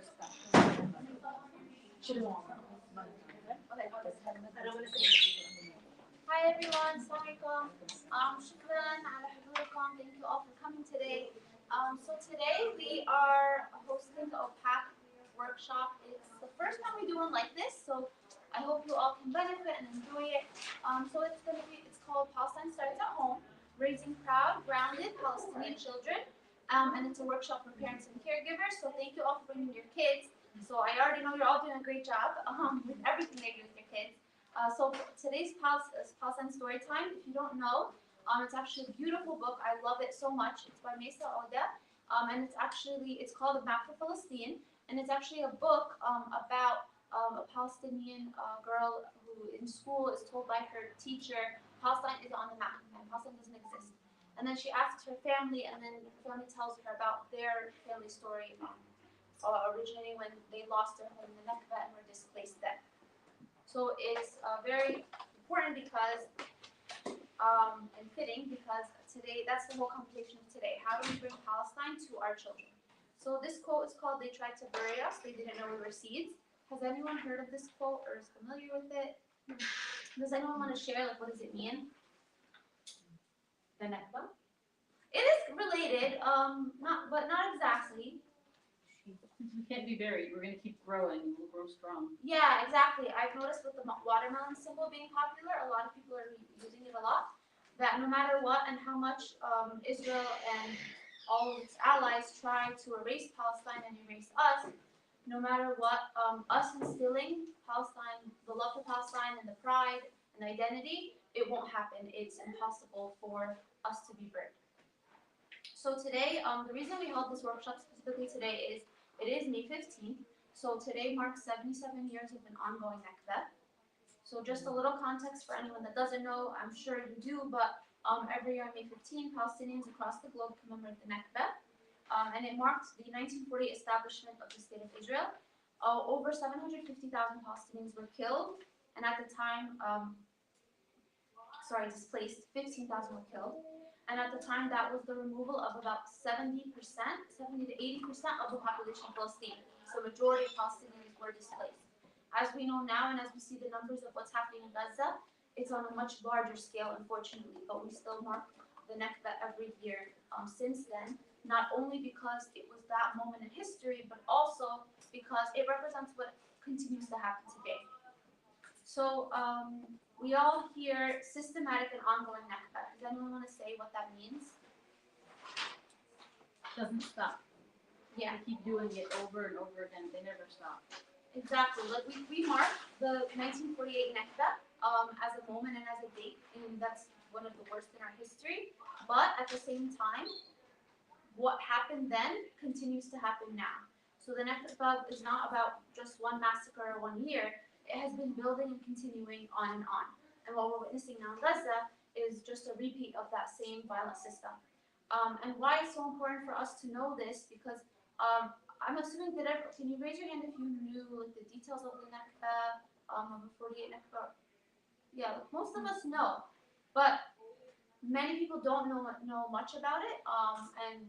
Hi everyone, Assalamualaikum. Shukran ala hudurukum. Thank you all for coming today. So today we are hosting a PAC workshop. It's the first time we do one like this, so I hope you all can benefit and enjoy it. So it's called Palestine Starts at Home, Raising Proud, Grounded Palestinian Children. And it's a workshop for parents and caregivers. So thank you all for bringing your kids. So I already know you're all doing a great job with everything they do with your kids. So today's Palestine story time. If you don't know, it's actually a beautiful book. I love it so much. It's by Mesa Oda, and it's called A Map for Palestine, and it's actually a book about a Palestinian girl who in school is told by her teacher Palestine isn't on the map and Palestine doesn't exist. And then she asks her family, and then the family tells her about their family story, originating when they lost their home in the Nakba and were displaced then. So it's very important because, and fitting because today, that's the whole conversation of today. How do we bring Palestine to our children? So this quote is called, "They tried to bury us, they didn't know we were seeds." Has anyone heard of this quote or is familiar with it? Does anyone want to share, like, what does it mean? The Nakba? It is related, but not exactly. We can't be buried. We're going to keep growing. We'll grow strong. Yeah, exactly. I've noticed with the watermelon symbol being popular, a lot of people are using it a lot. That no matter what and how much Israel and all of its allies try to erase Palestine and erase us, no matter what, us instilling Palestine, the love for Palestine and the pride and the identity, it won't happen. It's impossible for us to be buried. So today, the reason we held this workshop specifically today is it is May 15th, so today marks 77 years of an ongoing Nakba. So just a little context for anyone that doesn't know, I'm sure you do, but every year on May 15th, Palestinians across the globe commemorate the Nakba, and it marked the 1948 establishment of the State of Israel. Over 750,000 Palestinians were killed, and at the time, displaced, 15,000 were killed. And at the time, that was the removal of about 70% to 80% of the population of Palestine. So majority of Palestinians were displaced. As we know now, and as we see the numbers of what's happening in Gaza, it's on a much larger scale, unfortunately, but we still mark the Nakba every year since then, not only because it was that moment in history, but also because it represents what continues to happen today. So we all hear systematic and ongoing Nakba. Does anyone want to say what that means? Doesn't stop. Yeah. They keep doing it over and over again. They never stop. Exactly. Like we mark the 1948 Nakba as a moment and as a date, and that's one of the worst in our history. But at the same time, what happened then continues to happen now. So the Nakba is not about just one massacre or 1 year. It has been building and continuing on and on. And what we're witnessing now in Gaza is just a repeat of that same violent system. And why it's so important for us to know this, because I'm assuming can you raise your hand if you knew like the details of the Nakba, of the 48 Nakba? Yeah, like, most of us know, but many people don't know much about it, and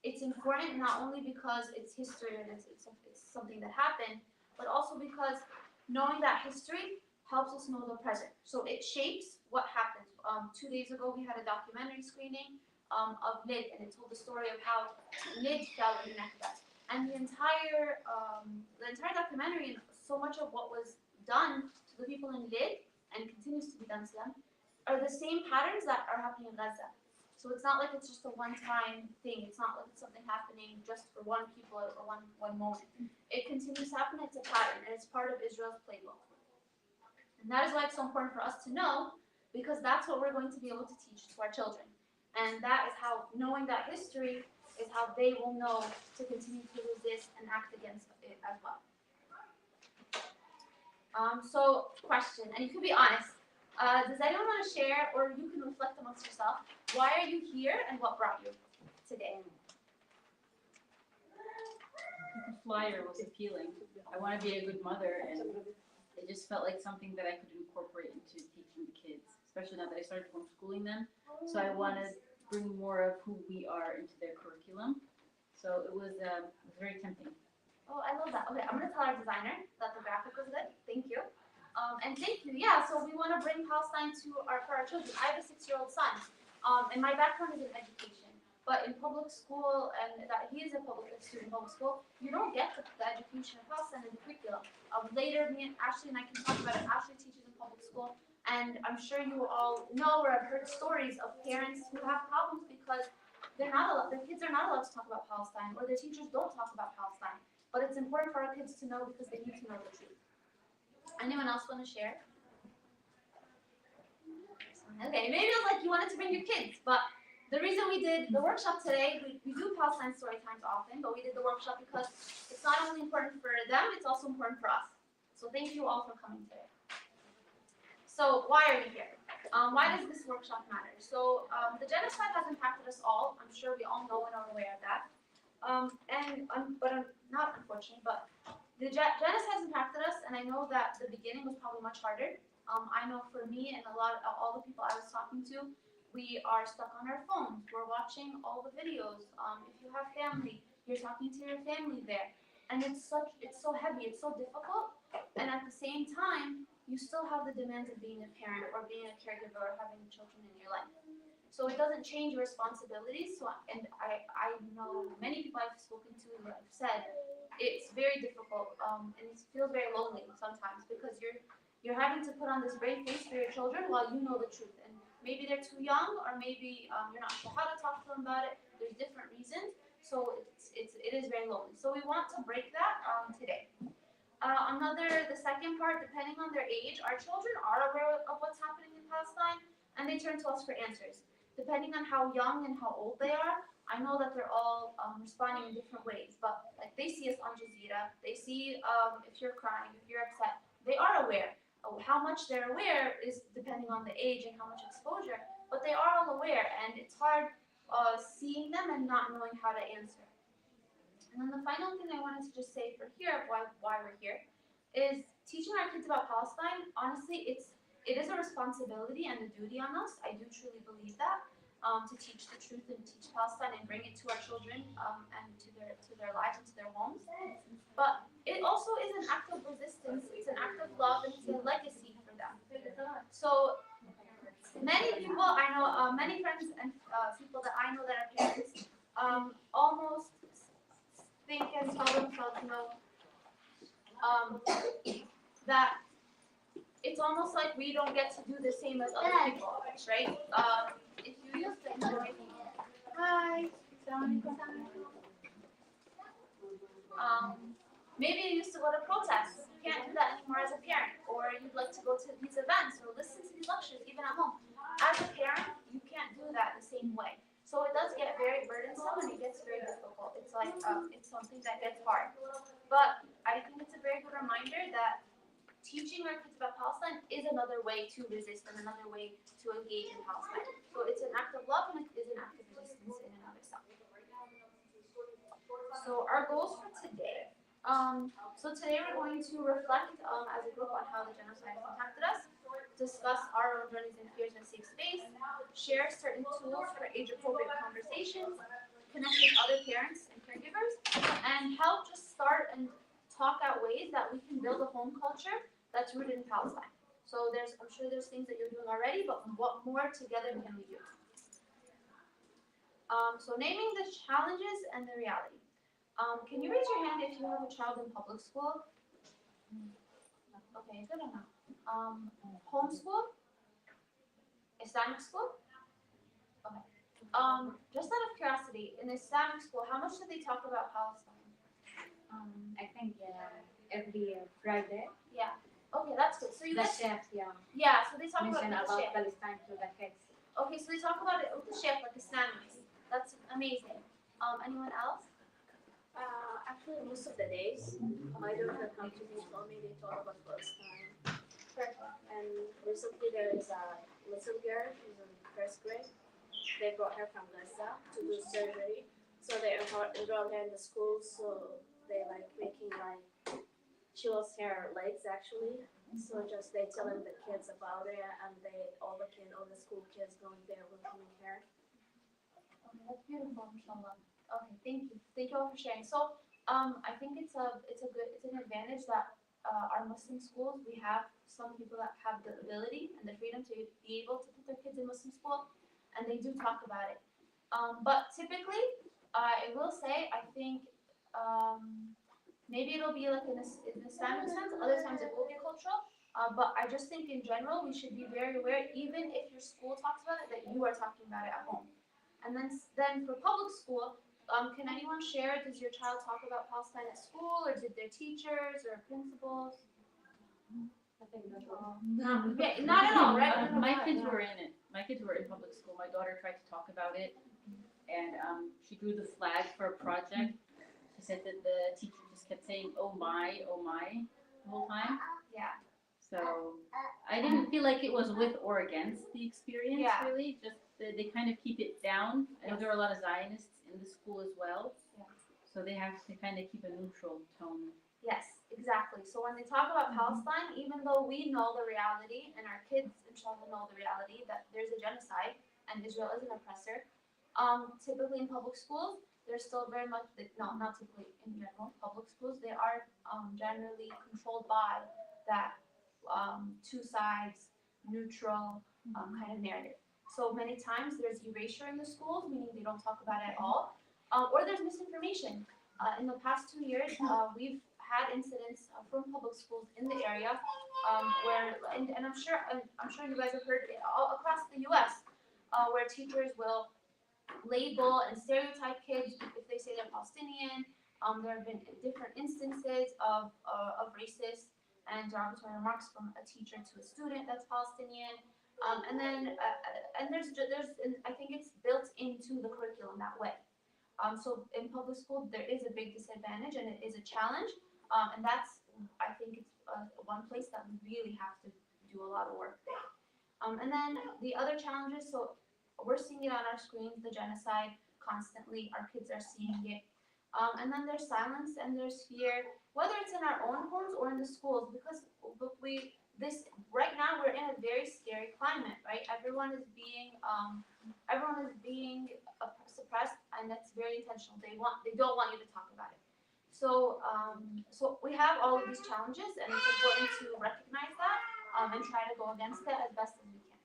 it's important not only because it's history and it's something that happened, but also because knowing that history helps us know the present. So it shapes what happens. 2 days ago, we had a documentary screening of Lid, and it told the story of how Lid fell in Nakba. And the entire documentary and so much of what was done to the people in Lid and continues to be done to them are the same patterns that are happening in Gaza. So it's not like it's just a one-time thing. It's not like it's something happening just for one people or one moment. It continues to happen. It's a pattern, and it's part of Israel's playbook. And that is why it's so important for us to know, because that's what we're going to be able to teach to our children. And that is how, knowing that history is how they will know to continue to resist and act against it as well. So, question, and you can be honest. Does anyone want to share, or you can reflect amongst yourself, why are you here and what brought you today? The flyer was appealing. I want to be a good mother, and it just felt like something that I could incorporate into teaching the kids, especially now that I started homeschooling them. So I want to bring more of who we are into their curriculum. So it was very tempting. Oh, I love that. Okay, I'm gonna tell our designer that the graphic was good. Thank you. And thank you. Yeah, so we want to bring Palestine for our children. I have a 6-year-old son, and my background is in education. But in public school, and that he is a public student in public school, you don't get the education of Palestine in the curriculum. Later, me and Ashley and I can talk about it. Ashley teaches in public school, and I'm sure you all know or have heard stories of parents who have problems because their kids are not allowed to talk about Palestine, or their teachers don't talk about Palestine. But it's important for our kids to know because they need to know the truth. Anyone else want to share? Okay, maybe it was like you wanted to bring your kids, but the reason we did the workshop today, we do Palestine story times often, but we did the workshop because it's not only important for them, it's also important for us. So thank you all for coming today. So why are we here? Why does this workshop matter? So the genocide has impacted us all. I'm sure we all know and are aware of that. Not unfortunately, but the genocide has impacted us, and I know that the beginning was probably much harder. I know for me and all the people I was talking to, we are stuck on our phones. We're watching all the videos. If you have family, you're talking to your family there, and it's so heavy, it's so difficult, and at the same time, you still have the demands of being a parent or being a caregiver or having children in your life. So it doesn't change your responsibilities. And I know many people I've spoken to who have said it's very difficult, and it feels very lonely sometimes because you're having to put on this brave face for your children while you know the truth. And maybe they're too young, or maybe you're not sure how to talk to them about it. There's different reasons. So it is very lonely. So we want to break that today. The second part, depending on their age, our children are aware of what's happening in Palestine, and they turn to us for answers. Depending on how young and how old they are, I know that they're all responding in different ways, but like they see us on Jazeera, they see if you're crying, if you're upset, they are aware. How much they're aware is depending on the age and how much exposure, but they are all aware, and it's hard seeing them and not knowing how to answer. And then the final thing I wanted to just say for here, why we're here, is teaching our kids about Palestine. Honestly, it is a responsibility and a duty on us. I do truly believe that, to teach the truth and teach Palestine and bring it to our children and to their lives and to their homes. But it also is an act of resistance. It's an act of love, and it's a legacy for them. So many people I know, many friends and people that I know that are parents, almost think and tell themselves, that it's almost like we don't get to do the same as other people, right? If you used to enjoy, hi, maybe you used to go to protests. You can't do that anymore as a parent, or you'd like to go to these events or listen to these lectures even at home. As a parent, you can't do that the same way. So it does get very burdensome and it gets very difficult. It's like it's something that gets hard. But I think it's a very good reminder that teaching our kids about Palestine is another way to resist and another way to engage in Palestine. So it's an act of love and it is an act of resistance in and of itself. So our goals for today. So today we're going to reflect as a group on how the genocide has impacted us, discuss our own journeys and fears in a safe space, share certain tools for age-appropriate conversations, connect with other parents and caregivers, and help just start and talk out ways that we can build a home culture that's rooted in Palestine. So I'm sure there's things that you're doing already, but what more together can we do? So naming the challenges and the reality. Can you raise your hand if you have a child in public school? Okay, good enough. Homeschool? Islamic school? Okay. Just out of curiosity, in Islamic school, how much do they talk about Palestine? I think every Friday. Yeah. Okay, that's good. So you The guys. chef, yeah. Yeah. So they talk Mention about the about chef. Palestine to the kids. Okay, so they talk about it with the chef, like Islamic. That's amazing. Anyone else? Actually, most of the days, my daughter come to me, told me they talk about Palestine. Perfect. And recently there is a little girl, she's in first grade. They brought her from Gaza to do surgery. So they enrolled her in the school, so they like making she lost her legs actually. So just they telling the kids about it, and all the school kids going there welcoming her. Okay, that's beautiful, mashallah. Okay, thank you. Thank you all for sharing. So, I think it's a it's an advantage that our Muslim schools, we have some people that have the ability and the freedom to be able to put their kids in Muslim school, and they do talk about it. But typically, I will say, I think maybe it'll be like in an Islamic sense. Other times it will be cultural. But I just think in general, we should be very aware, even if your school talks about it, that you are talking about it at home. And then for public school, can anyone share? Does your child talk about Palestine at school, or did their teachers or principals? Yeah, not at all, right? My kids were in it. My kids were in public school. My daughter tried to talk about it, and she drew the flag for a project. She said that the teacher just kept saying, oh my, the whole time. Yeah. So I didn't feel like it was with or against the experience, Yeah. really. Just they kind of keep it down. I know there are a lot of Zionists in the school as well. Yeah. So they have to kind of keep a neutral tone. Yes, exactly. So when they talk about Palestine, even though we know the reality, and our kids, inshallah, know the reality that there's a genocide and Israel is an oppressor, typically in public schools, they're still very much, no, not typically in general, public schools, they are generally controlled by that two sides, neutral kind of narrative. So many times there's erasure in the schools, meaning they don't talk about it at all, or there's misinformation. In the past 2 years, we've had incidents from public schools in the area where, and I'm sure you guys have heard it all across the U.S., where teachers will label and stereotype kids if they say they're Palestinian. There have been different instances of racist and derogatory remarks from a teacher to a student that's Palestinian. And then I think it's built into the curriculum that way. So in public school, there is a big disadvantage and it is a challenge. And I think it's one place that we really have to do a lot of work there. And then the other challenges, so we're seeing it on our screens, the genocide constantly, our kids are seeing it. And then there's silence and there's fear, whether it's in our own homes or in the schools, because right now we're in a very scary climate, right? Everyone is being suppressed, and that's very intentional. They don't want you to talk about it. So we have all of these challenges, and it's important to recognize that and try to go against it as best as we can.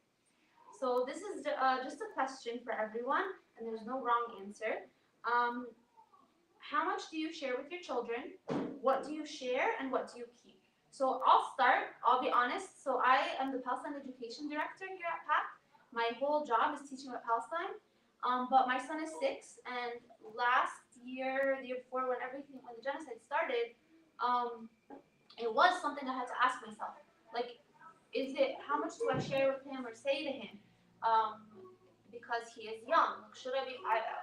So this is just a question for everyone, and there's no wrong answer. How much do you share with your children? What do you share, and what do you keep? So I'll start. I'll be honest. So I am the Palestine Education Director here at PAC. My whole job is teaching about Palestine. But my son is 6, and last year, the year before, when the genocide started, it was something I had to ask myself. Like, how much do I share with him or say to him? Because he is young. Should I be?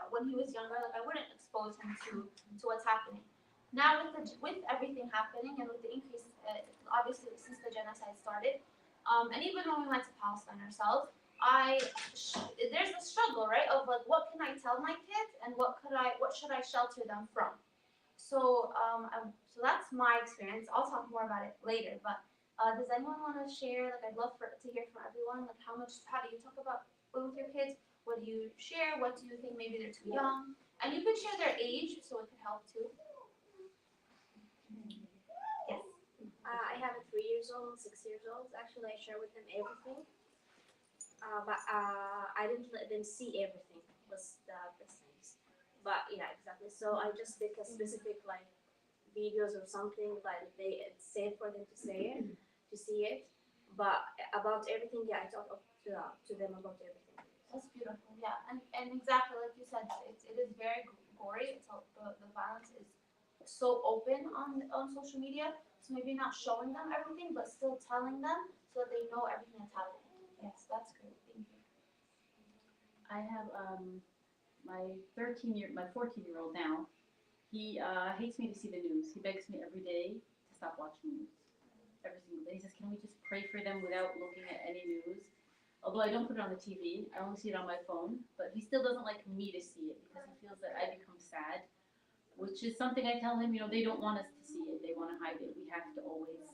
When he was younger, I wouldn't expose him to what's happening. Now with everything happening and with the increase, obviously since the genocide started, and even when we went to Palestine ourselves, there's a struggle, right? Of like, what can I tell my kids, and what should I shelter them from? So so that's my experience. I'll talk more about it later. But does anyone want to share? Like, I'd love to hear from everyone. Like, how do you talk about with your kids? What do you share? What do you think maybe they're too young? And you could share their age, so it could help too. Yes. I have a 3 years old, 6 years old. Actually, I share with them everything. But I didn't let them see everything. Was the things. But yeah, exactly. So I just pick a specific like videos or something like it's safe for them to see it. But about everything, yeah, I talk to them about everything. That's beautiful. Yeah, and exactly like you said, it is very gory. The violence is so open on social media. So maybe not showing them everything, but still telling them so that they know everything that's happening. Yes, that's great. Thank you. I have my 14-year-old now. He hates me to see the news. He begs me every day to stop watching news. Every single day. He says, can we just pray for them without looking at any news? Although I don't put it on the TV, I only see it on my phone. But he still doesn't like me to see it because he feels that I become sad, which is something I tell him, they don't want us to see it. They want to hide it. We have to always,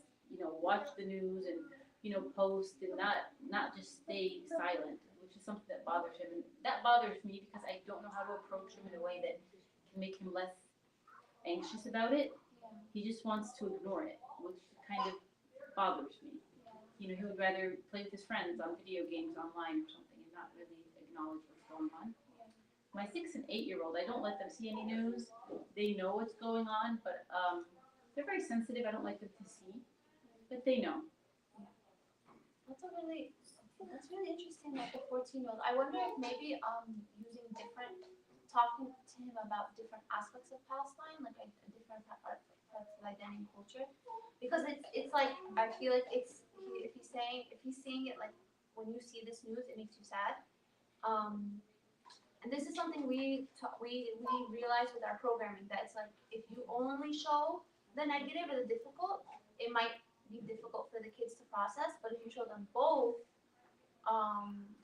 watch the news and, post and not just stay silent, which is something that bothers him. And that bothers me because I don't know how to approach him in a way that can make him less anxious about it. Yeah. He he just wants to ignore it, which kind of bothers me. You know, he would rather play with his friends on video games online or something and not really acknowledge what's going on. My 6 and 8-year-old, I don't let them see any news. They know what's going on, but they're very sensitive. I don't like them to see, but they know. That's really interesting. Like the 14-year-old, I wonder if maybe using different, talking to him about different aspects of Palestine, like a different parts of identity and culture, because it's like I feel like if he's seeing it like when you see this news, it makes you sad. And this is something we realize with our programming, that it's like if you only show the negative or the difficult, it might be difficult for the kids to process. But if you show them both,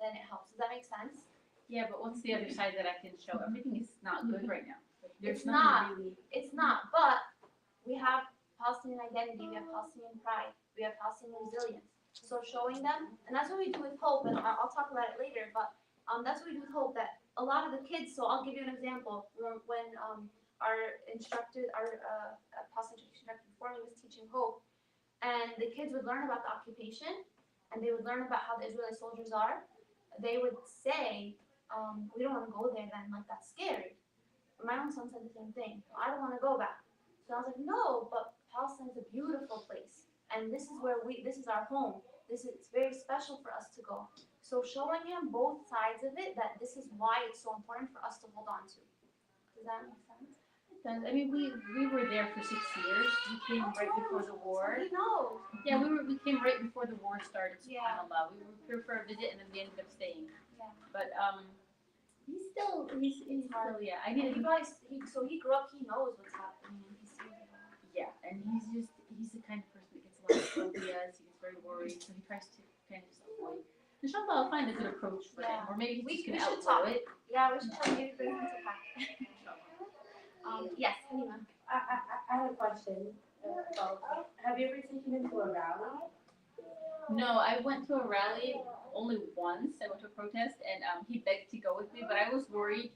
then it helps. Does that make sense? Yeah, but what's the other side that I can show? Everything is not good right now. There's It's nothing not. really. It's not. But we have Palestinian identity, we have Palestinian pride, we have Palestinian resilience. So showing them, and that's what we do with Hope, and I'll talk about it later, but that's what we do with Hope, that a lot of the kids, so I'll give you an example, when our instructor, our Palestinian instructor before me was teaching Hope, and the kids would learn about the occupation, and they would learn about how the Israeli soldiers are, they would say, we don't want to go there then, like that's scary. My own son said the same thing, I don't want to go back. So I was like, no, but Palestine's a beautiful place, and this is this is our home. It's very special for us to go. So showing him both sides of it, that this is why it's so important for us to hold on to. Does that make sense? I mean, we were there for 6 years. We came right before the war. He knows. Yeah, we came right before the war started. Yeah. SubhanAllah. We were here for a visit, and then we ended up staying. Yeah. But he's still yeah. I need So he grew up. He knows what's happening, and he sees it all. Yeah, and he's the kind of person that gets a lot of phobias. He gets very worried, so he tries to kind of just avoid. Inshallah, I'll find a good approach for him, or maybe he's just gonna outgrow it. Yeah, we should try to maybe bring him to pack. Yes, Halima. I have a question. Have you ever taken him to a rally? No, I went to a rally only once. I went to a protest, and he begged to go with me, but I was worried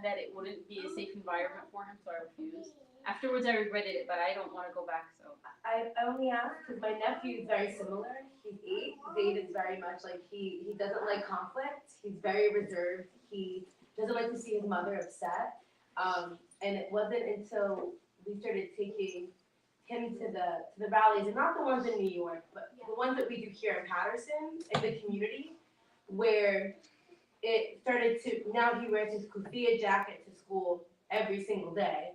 that it wouldn't be a safe environment for him, so I refused. Afterwards, I regretted it, but I don't want to go back. So I only ask because my nephew is very similar. He's 8. Zayd is very much like he doesn't like conflict. He's very reserved. He doesn't like to see his mother upset. And it wasn't until we started taking him to the rallies, and not the ones in New York, but the ones that we do here in Patterson, in the community, where it started to, now he wears his kufiya jacket to school every single day.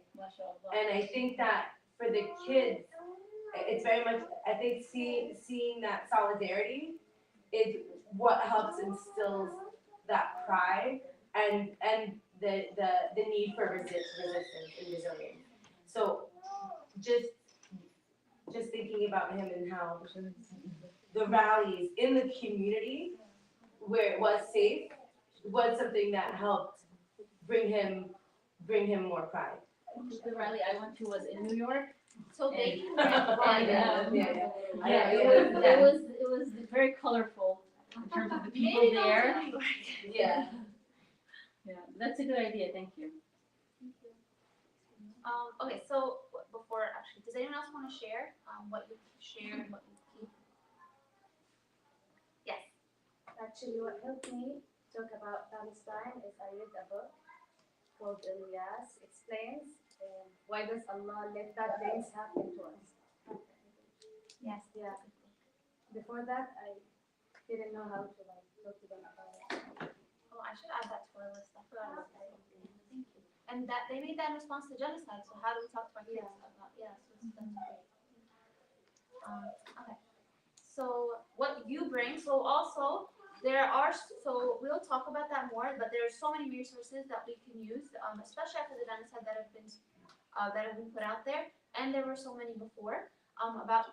And I think that for the kids, it's very much, I think seeing that solidarity is what helps instills that pride and the need for resistance and resilience. So just thinking about him and how the rallies in the community where it was safe was something that helped bring him more pride. the rally I went to was in New York. So they And- can it was very colorful in terms of the people there. Yeah. Yeah, that's a good idea. Thank you. Okay, so before actually, does anyone else want to share what you share and what you keep? Yes. Actually, what helped me talk about Palestine is I read a book called Ilyas Explains why does Allah let bad things happen to us. Yes. Yeah. Before that, I didn't know how to talk to them about it. Oh, I should add that to our list. I forgot about that. Thank you. And that they made that in response to genocide. So how do we talk to our kids about? Yeah. So that's great. Okay. So what you bring. So also there are. So we'll talk about that more. But there are so many resources that we can use, especially after the genocide that have been put out there, and there were so many before about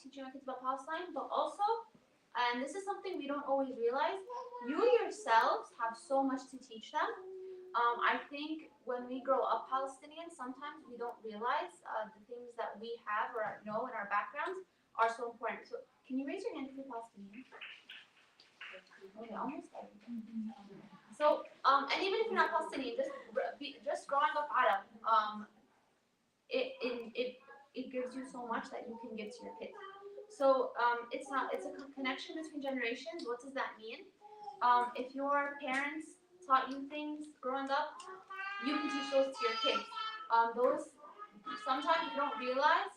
teaching our kids about Palestine. But also, and this is something we don't always realize, you yourselves have so much to teach them. I think when we grow up Palestinian, sometimes we don't realize the things that we have or know in our backgrounds are so important. So can you raise your hand if you're Palestinian? Okay, almost everyone. So, and even if you're not Palestinian, just growing up Arab, gives you so much that you can give to your kids. So it's a connection between generations. What does that mean? If your parents taught you things growing up, you can teach those to your kids. Those sometimes you don't realize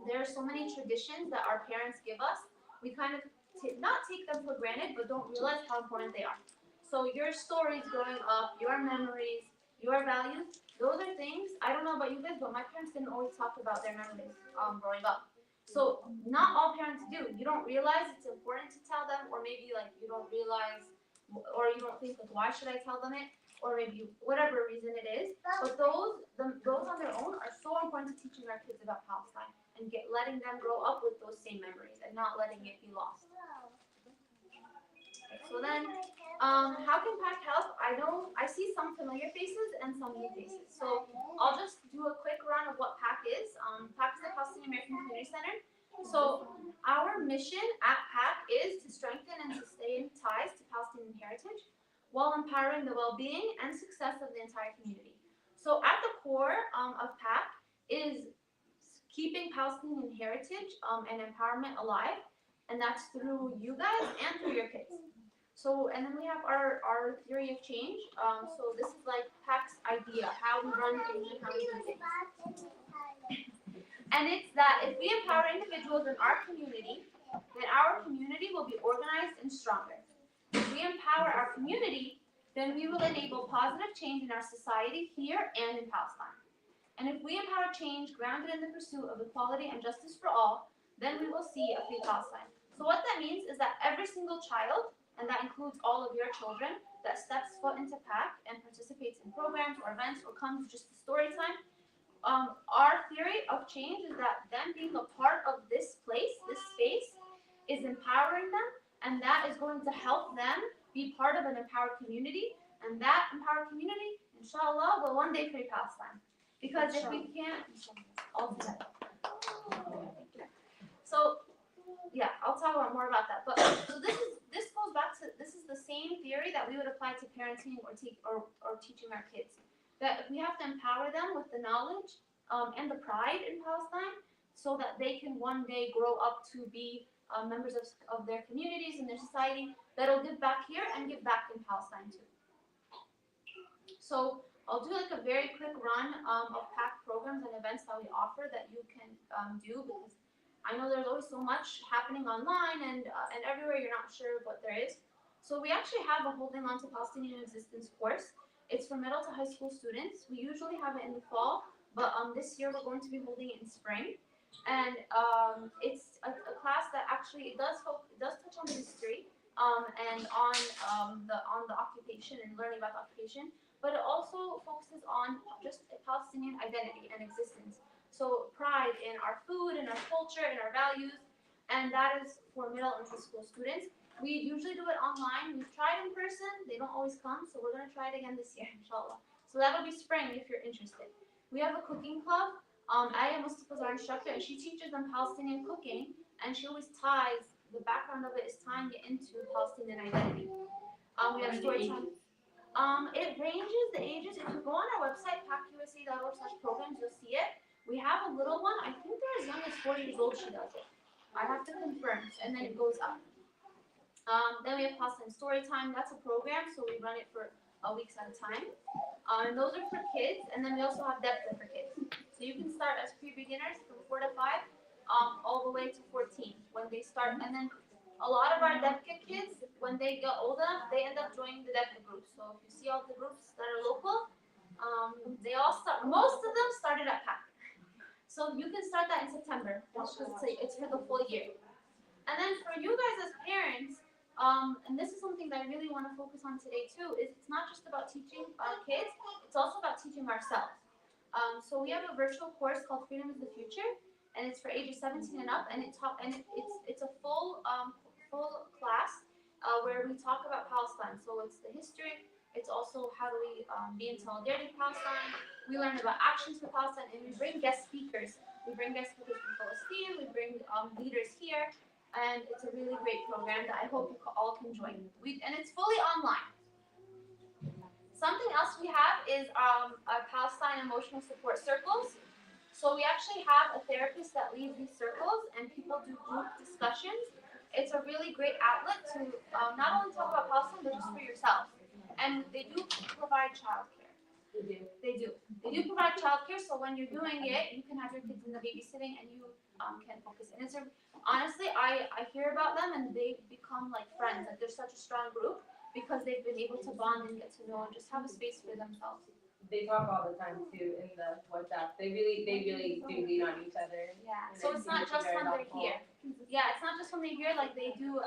there are so many traditions that our parents give us. We kind of not take them for granted, but don't realize how important they are. So your stories growing up, your memories, your values, those are things, I don't know about you guys, but my parents didn't always talk about their memories growing up. So not all parents do. You don't realize it's important to tell them, or maybe like you don't realize, or you don't think like, why should I tell them it? Or maybe whatever reason it is. But those on their own are so important to teaching our kids about Palestine and letting them grow up with those same memories and not letting it be lost. So then, how can PAC help? I see some familiar faces and some new faces. So I'll just do a quick run of what PAC is. PAC is the Palestinian American Community Center. So our mission at PAC is to strengthen and sustain ties to Palestinian heritage while empowering the well-being and success of the entire community. So at the core of PAC is keeping Palestinian heritage and empowerment alive, and that's through you guys and through your kids. So, and then we have our theory of change. So this is like PAC's idea, how we run things and how we do things. And it's that if we empower individuals in our community, then our community will be organized and stronger. If we empower our community, then we will enable positive change in our society here and in Palestine. And if we empower change grounded in the pursuit of equality and justice for all, then we will see a free Palestine. So what that means is that every single child, and that includes all of your children, that steps foot into PAC and participates in programs or events or comes just to story time, our theory of change is that them being a part of this place, this space, is empowering them, and that is going to help them be part of an empowered community, and that empowered community, inshallah, will one day free Palestine. Because if we can't, all together. So, yeah, I'll talk about more about that. But so this goes back to, this is the same theory that we would apply to parenting or teaching our kids. That we have to empower them with the knowledge and the pride in Palestine, so that they can one day grow up to be members of their communities and their society that'll give back here and give back in Palestine too. So I'll do like a very quick run of PAC programs and events that we offer that you can do, because I know there's always so much happening online and everywhere you're not sure what there is. So we actually have a Holding On to Palestinian Existence course. It's for middle to high school students. We usually have it in the fall, but this year we're going to be holding it in spring. And it's a class that actually it does touch on the history and on the occupation and learning about the occupation, but it also focuses on just a Palestinian identity and existence. So pride in our food, in our culture, in our values, and that is for middle and high school students. We usually do it online. We've tried in person. They don't always come, so we're going to try it again this year, inshallah. So that'll be spring if you're interested. We have a cooking club. Aya Mustafa is our instructor, and she teaches them Palestinian cooking, and she always ties, the background of it is tying it into Palestinian identity. We have story time. It ranges the ages. If you go on our website, pacusa.org/programs, you'll see it. We have a little one. I think they're as young as 4 years old. She does it. I have to confirm, and then it goes up. Then we have Palestine Story Time. That's a program, so we run it for weeks at a time. And those are for kids, and then we also have depth for kids. So you can start as pre-beginners from 4 to 5, all the way to 14 when they start. And then a lot of our DevKit kids, when they get old enough, they end up joining the DevKit groups. So if you see all the groups that are local, they all start. Most of them started at PAC. So you can start that in September, because it's for the full year. And then for you guys as parents, and this is something that I really want to focus on today too, is it's not just about teaching our kids, it's also about teaching ourselves. So we have a virtual course called Freedom is the Future, and it's for ages 17 and up, and it's a full class where we talk about Palestine. So it's the history, it's also how do we be in solidarity with Palestine. We learn about actions for Palestine, and we bring guest speakers. We bring guest speakers from Palestine, we bring leaders here, and it's a really great program that I hope you all can join. And it's fully online. Something else we have is our Palestine emotional support circles. So we actually have a therapist that leads these circles, and people do group discussions. It's a really great outlet to not only talk about Palestine, but just for yourself. And they do provide childcare. They do. They do provide childcare, so when you're doing it, you can have your kids in the babysitting, and you can focus. And it's honestly, I hear about them, and they become like friends. Like they're such a strong group because they've been able to bond and get to know and just have a space for themselves. They talk all the time too in the WhatsApp. They really do lean on each other. Yeah. And So I it's think not it's just very when they're helpful. here. Yeah, it's not just when they're here. Like they do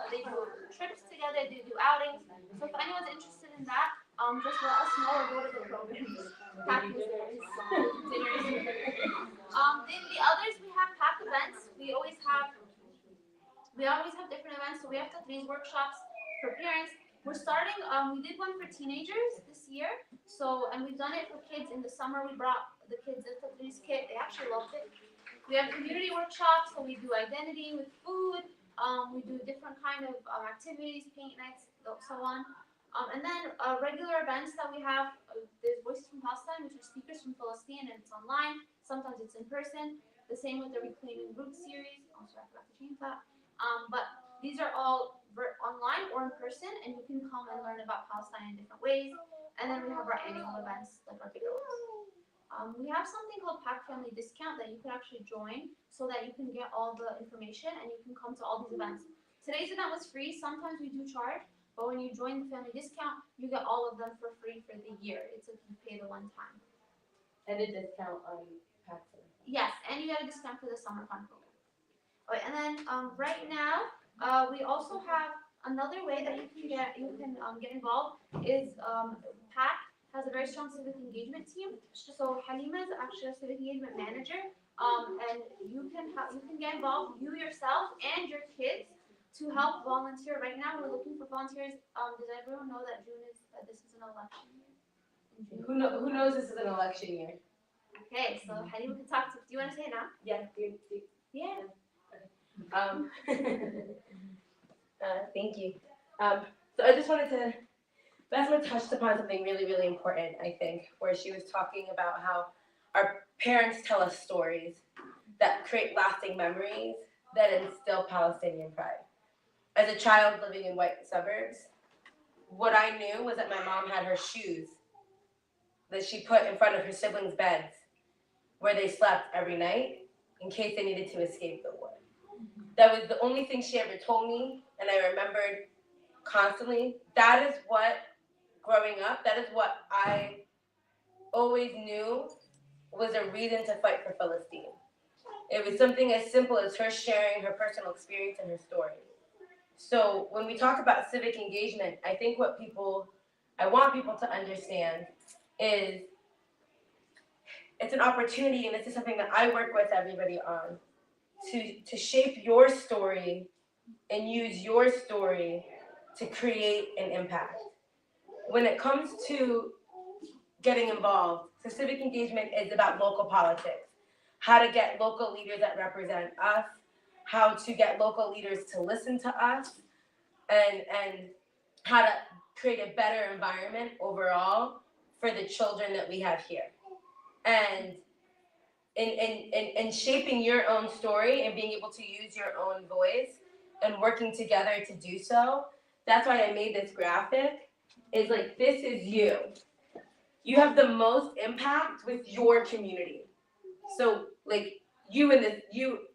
trips together. They do outings. So if anyone's interested in that, just let us know or go to the programs. Pack dinners. Then the others we have pack events. We always have different events. So we have these workshops for parents. We're starting. We did one for teenagers this year. So and we've done it for kids in the summer. We brought the kids a Tadris kit. They actually loved it. We have community workshops. So we do identity with food. We do different kind of activities, paint nights, so on. And then regular events that we have. There's Voices from Palestine, which are speakers from Palestine, and it's online. Sometimes it's in person. The same with the Reclaiming Roots series. Oh, sorry, I forgot to change that. But these are all online or in person, and you can come and learn about Palestine in different ways. And then we have our annual events, like our big ones. We have something called Pack Family Discount that you can actually join so that you can get all the information and you can come to all these events. Today's event was free. Sometimes we do charge, but when you join the family discount, you get all of them for free for the year. It's like you pay the one time. And a discount on packs. Yes, and you get a discount for the summer fun program. Okay, and then right now we also have another way that you can get involved is PAC has a very strong civic engagement team. So Halima is actually a civic engagement manager, and you can get involved, you yourself and your kids, to help volunteer. Right now we're looking for volunteers. Does everyone know that this is an election year? Who knows this is an election year? Okay, so Halima can talk to. Do you want to say it now? Yeah. Yeah. Thank you. So I just wanted to, Basma touched upon something really important, I think, where she was talking about how our parents tell us stories that create lasting memories that instill Palestinian pride. As a child living in white suburbs, what I knew was that my mom had her shoes that she put in front of her siblings' beds where they slept every night in case they needed to escape the war. That was the only thing she ever told me, and I remembered constantly. That is what, growing up, that is what I always knew was a reason to fight for Palestine. It was something as simple as her sharing her personal experience and her story. So when we talk about civic engagement, I think I want people to understand is it's an opportunity, and this is something that I work with everybody on, to shape your story and use your story to create an impact. When it comes to getting involved, so civic engagement is about local politics, how to get local leaders that represent us, how to get local leaders to listen to us, and how to create a better environment overall for the children that we have here. And in shaping your own story and being able to use your own voice and working together to do so, that's why I made this graphic. Is like, this is you. You have the most impact with your community. So like you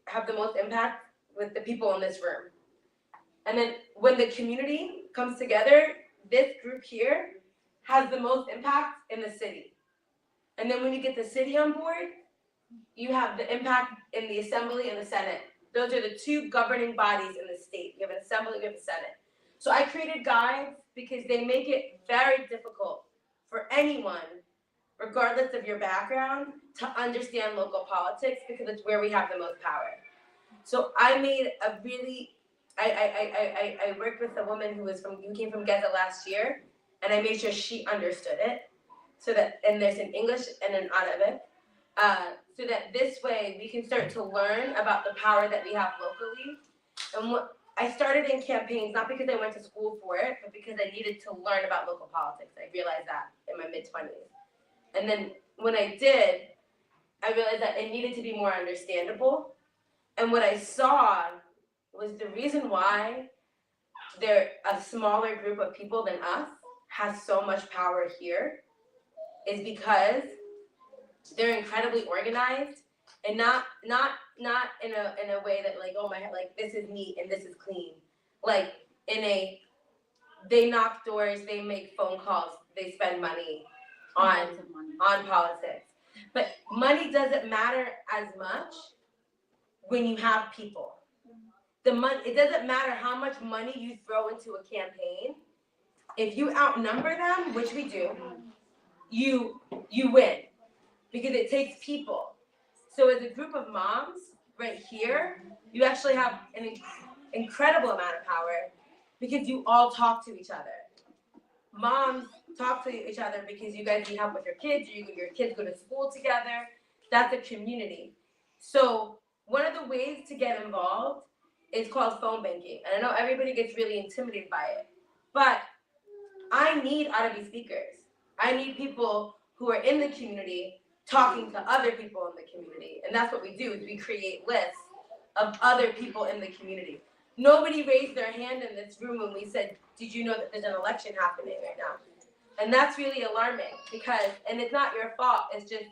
have the most impact with the people in this room. And then when the community comes together, this group here has the most impact in the city. And then when you get the city on board, you have the impact in the Assembly and the Senate. Those are the two governing bodies in the state. You have an Assembly, you have a Senate. So I created guides because they make it very difficult for anyone, regardless of your background, to understand local politics because it's where we have the most power. So I made a really, I worked with a woman who came from Gaza last year, and I made sure she understood it. So that, and there's in English and in Arabic, so that this way we can start to learn about the power that we have locally. And what I started in campaigns, not because I went to school for it, but because I needed to learn about local politics. I realized that in my mid-20s. And then when I did, I realized that it needed to be more understandable. And what I saw was the reason why a smaller group of people than us has so much power here is because they're incredibly organized and not in a way that like, oh my, like this is neat and this is clean. Like they knock doors, they make phone calls, they spend money on politics. But money doesn't matter as much when you have people. It doesn't matter how much money you throw into a campaign. If you outnumber them, which we do, you win. Because it takes people. So as a group of moms right here, you actually have an incredible amount of power because you all talk to each other. Moms talk to each other because you guys need help with your kids, your kids go to school together. That's a community. So one of the ways to get involved is called phone banking. And I know everybody gets really intimidated by it. But I need Arabic speakers. I need people who are in the community talking to other people in the community. And that's what we do, is we create lists of other people in the community. Nobody raised their hand in this room when we said, did you know that there's an election happening right now? And that's really alarming because, and it's not your fault, it's just,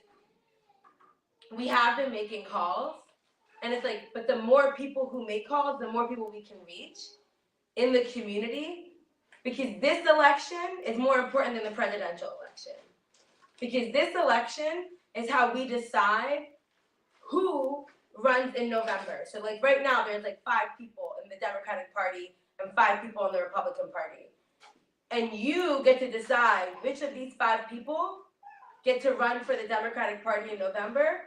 we have been making calls. And it's like, but the more people who make calls, the more people we can reach in the community. Because this election is more important than the presidential election. Because this election is how we decide who runs in November. So like right now, there's like 5 people in the Democratic Party and 5 people in the Republican Party. And you get to decide which of these 5 people get to run for the Democratic Party in November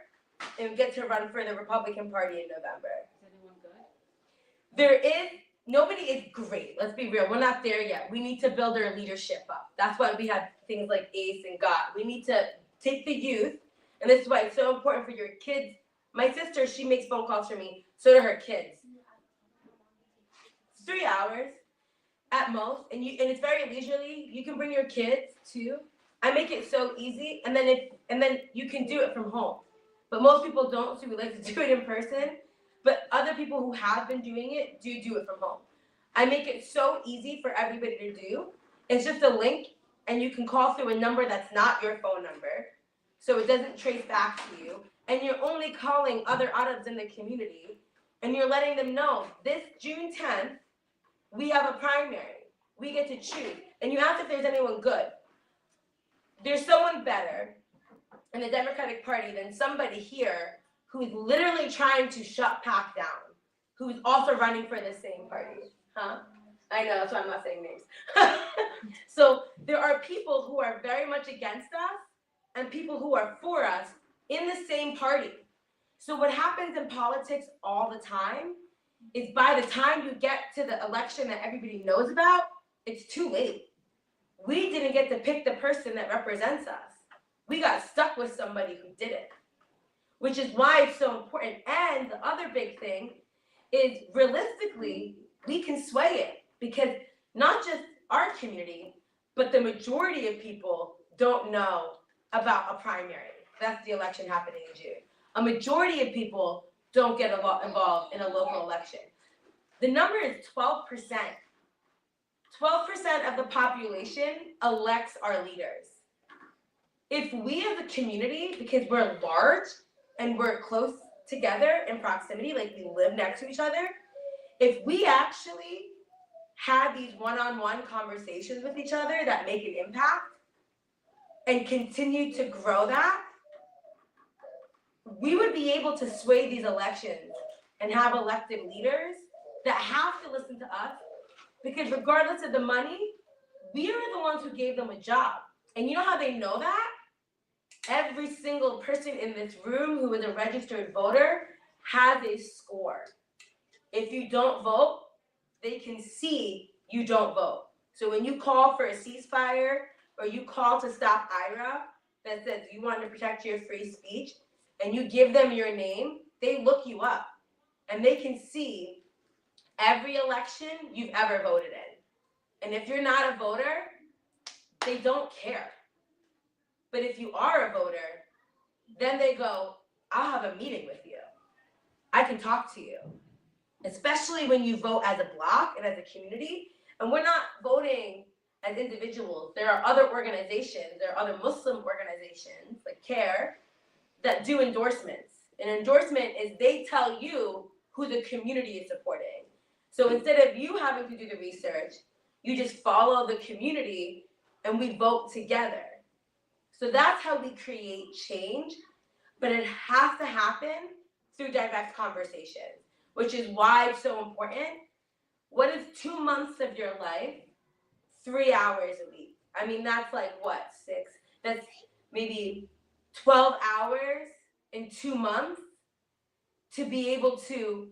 and get to run for the Republican Party in November. Is anyone good? Nobody is great. Let's be real. We're not there yet. We need to build our leadership up. That's why we have things like ACE and GOT. We need to take the youth, and this is why it's so important for your kids. My sister, she makes phone calls for me. So do her kids. It's 3 hours at most, and it's very leisurely. You can bring your kids too. I make it so easy, and then you can do it from home. But most people don't, so we like to do it in person. But other people who have been doing it do it from home. I make it so easy for everybody to do. It's just a link, and you can call through a number that's not your phone number, so it doesn't trace back to you. And you're only calling other Arabs in the community, and you're letting them know, this June 10th, we have a primary. We get to choose. And you ask if there's anyone good. There's someone better in the Democratic Party than somebody here who's literally trying to shut PAC down, who's also running for the same party. Huh? I know, that's why I'm not saying names. So there are people who are very much against us and people who are for us in the same party. So what happens in politics all the time is by the time you get to the election that everybody knows about, it's too late. We didn't get to pick the person that represents us. We got stuck with somebody who did it. Which is why it's so important. And the other big thing is realistically, we can sway it because not just our community, but the majority of people don't know about a primary. That's the election happening in June. A majority of people don't get involved in a local election. The number is 12%. 12% of the population elects our leaders. If we as a community, because we're large, and we're close together in proximity, like we live next to each other, if we actually had these one-on-one conversations with each other that make an impact and continue to grow that, we would be able to sway these elections and have elected leaders that have to listen to us because regardless of the money, we are the ones who gave them a job. And you know how they know that? Every single person in this room who is a registered voter has a score. If you don't vote, they can see you don't vote. So when you call for a ceasefire or you call to stop IRA that says you want to protect your free speech and you give them your name, they look you up and they can see every election you've ever voted in. And if you're not a voter, they don't care. But if you are a voter, then they go, I'll have a meeting with you. I can talk to you. Especially when you vote as a block and as a community. And we're not voting as individuals. There are other organizations, there are other Muslim organizations like CARE that do endorsements. An endorsement is they tell you who the community is supporting. So instead of you having to do the research, you just follow the community and we vote together. So that's how we create change, but it has to happen through direct conversations, which is why it's so important. What is 2 months of your life? 3 hours a week. I mean, that's like what, 6? That's maybe 12 hours in 2 months to be able to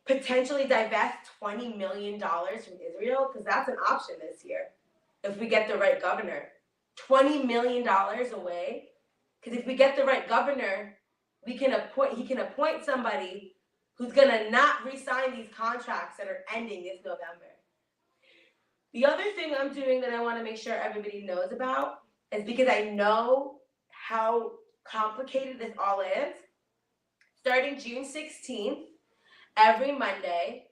potentially divest $20 million from Israel, because that's an option this year if we get the right governor. $20 million away, because if we get the right governor, he can appoint somebody who's gonna not re-sign these contracts that are ending this November. The other thing I'm doing that I wanna make sure everybody knows about is because I know how complicated this all is. Starting June 16th, every Monday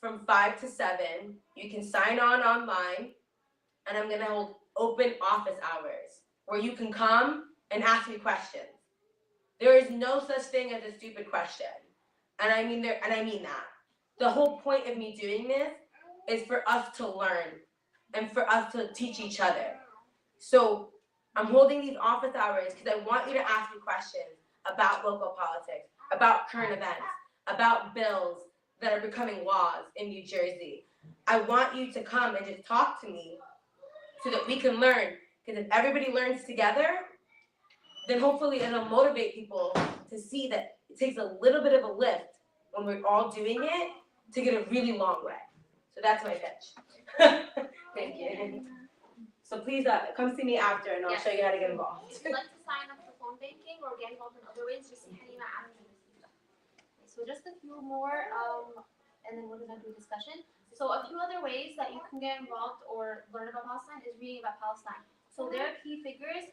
from 5 to 7, you can sign on online, and I'm gonna hold open office hours where you can come and ask me questions. There is no such thing as a stupid question. And I mean that. The whole point of me doing this is for us to learn and for us to teach each other. So I'm holding these office hours because I want you to ask me questions about local politics, about current events, about bills that are becoming laws in New Jersey. I want you to come and just talk to me so that we can learn. Because if everybody learns together, then hopefully it'll motivate people to see that it takes a little bit of a lift when we're all doing it to get a really long way. So that's my pitch. Thank you. So please come see me after and I'll show you how to get involved. If you'd like to sign up for phone banking or get involved in other ways, just see Halima after this. So just a few more, and then we're gonna do a discussion. So a few other ways that you can get involved or learn about Palestine is reading about Palestine. So there are key figures.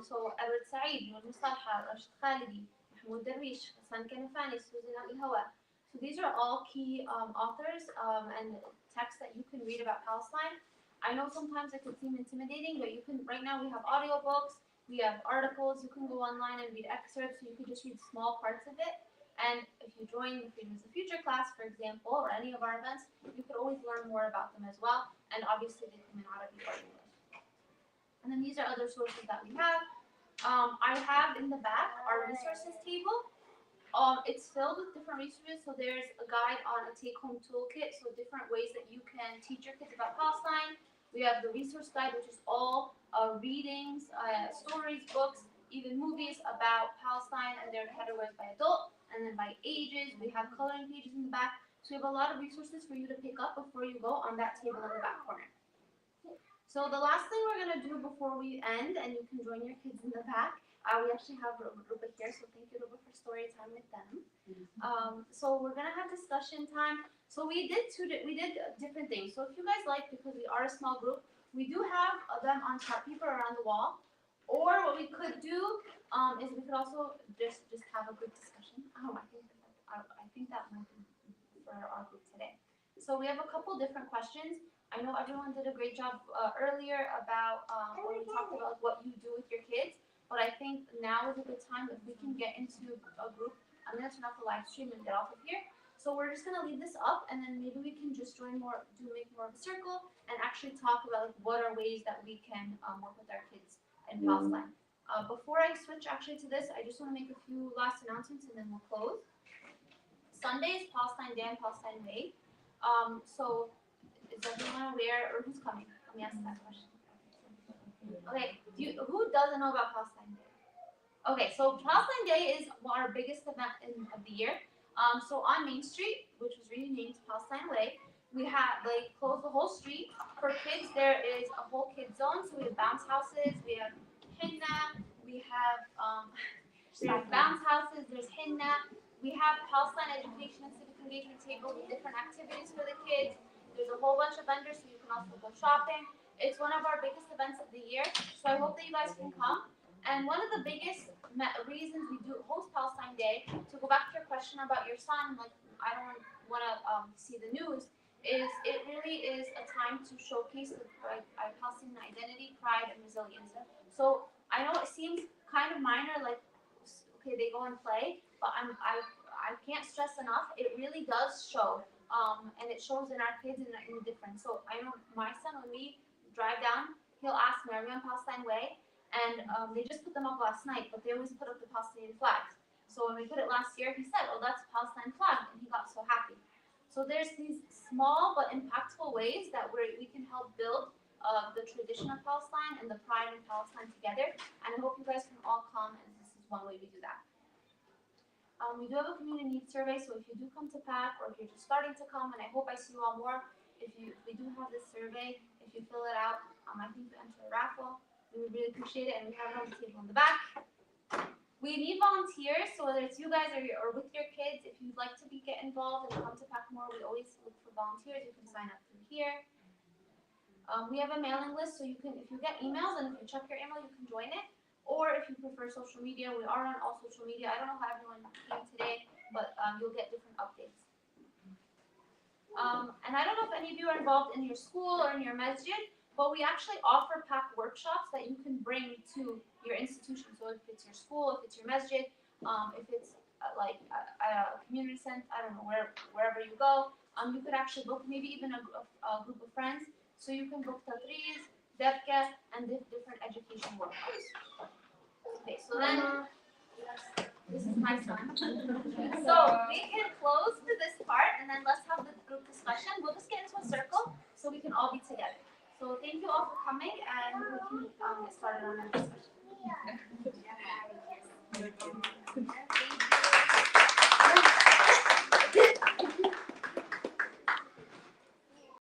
So Edward Said, Nur Mustafa, Rashid Khalidi, Mahmoud Darwish, Hassan Kanafani, Susan Al-Hawa. So these are all key authors and texts that you can read about Palestine. I know sometimes it could seem intimidating, but you can. Right now we have audiobooks, we have articles. You can go online and read excerpts. So you could just read small parts of it. And if you join the Freedom is the Future class, for example, or any of our events, you could always learn more about them as well. And obviously they come in Arabic or English. And then these are other sources that we have. I have in the back our resources table. It's filled with different resources. So there's a guide on a take-home toolkit, so different ways that you can teach your kids about Palestine. We have the resource guide, which is all readings, stories, books, even movies about Palestine, and they're categorized by adult and then by ages. We have coloring pages in the back. So we have a lot of resources for you to pick up before you go on that table in the back corner. So the last thing we're going to do before we end, and you can join your kids in the back, we actually have Ruba here, so thank you, Ruba, for story time with them. So we're going to have discussion time. So we did different things. So if you guys like, because we are a small group, we do have them on chart paper around the wall. Or what we could do is we could also just have a good discussion. I think that might be for our group today. So we have a couple different questions. I know everyone did a great job earlier about when we talked about what you do with your kids, but I think now is a good time if we can get into a group. I'm gonna turn off the live stream and get off of here. So we're just gonna leave this up, and then maybe we can just make more of a circle and actually talk about like what are ways that we can work with our kids in Palestine. Before I switch actually to this, I just want to make a few last announcements and then we'll close. Sunday is Palestine Day and Palestine Way. So is everyone aware, or who's coming? Let me ask that question. Okay, who doesn't know about Palestine Day? Okay, so Palestine Day is our biggest event of the year. So on Main Street, which was renamed Palestine Way, we have closed the whole street. For kids, there is a whole kids zone. So we have bounce houses, we have henna, we have bounce houses, there's henna. We have Palestine education and civic engagement tables with different activities for the kids. There's a whole bunch of vendors, so you can also go shopping. It's one of our biggest events of the year, so I hope that you guys can come. And one of the biggest reasons we do host Palestine Day, to go back to your question about your son, like I don't want to see the news, is it really is a time to showcase the Palestinian identity, pride, and resilience. So I know it seems kind of minor, like okay, they go and play, but I can't stress enough. It really does show, and it shows in our kids in the difference. So I know my son, when we drive down, he'll ask me, "Are we on Palestine Way?" And they just put them up last night, but they always put up the Palestinian flags. So when we put it last year, he said, "Oh, that's a Palestine flag," and he got so happy. So there's these small but impactful ways that we can help build the tradition of Palestine and the pride in Palestine together. And I hope you guys can all come, and this is one way we do that. We do have a community needs survey, so if you do come to PAC, or if you're just starting to come, and I hope I see you all more, if we do have this survey, if you fill it out, I think you enter a raffle. We would really appreciate it, and we have it on the table in the back. We need volunteers, so whether it's you guys or with your kids, if you'd like to get involved and come to PAC more, we always look for volunteers. You can sign up through here. We have a mailing list, so you can, if you get emails and if you check your email, you can join it. Or if you prefer social media, we are on all social media. I don't know how everyone came today, but you'll get different updates. And I don't know if any of you are involved in your school or in your masjid, but we actually offer PAC workshops that you can bring to your institution. So if it's your school, if it's your masjid, if it's like a community center, I don't know, wherever you go, you could actually book maybe even a group of friends. So you can book tadris, debka, and different education workshops. Okay, so then, this is my son. So we can close for this part, and then let's have the group discussion. We'll just get into a circle so we can all be together. So thank you all for coming, and we can get started on our discussion. Yeah. Thank you.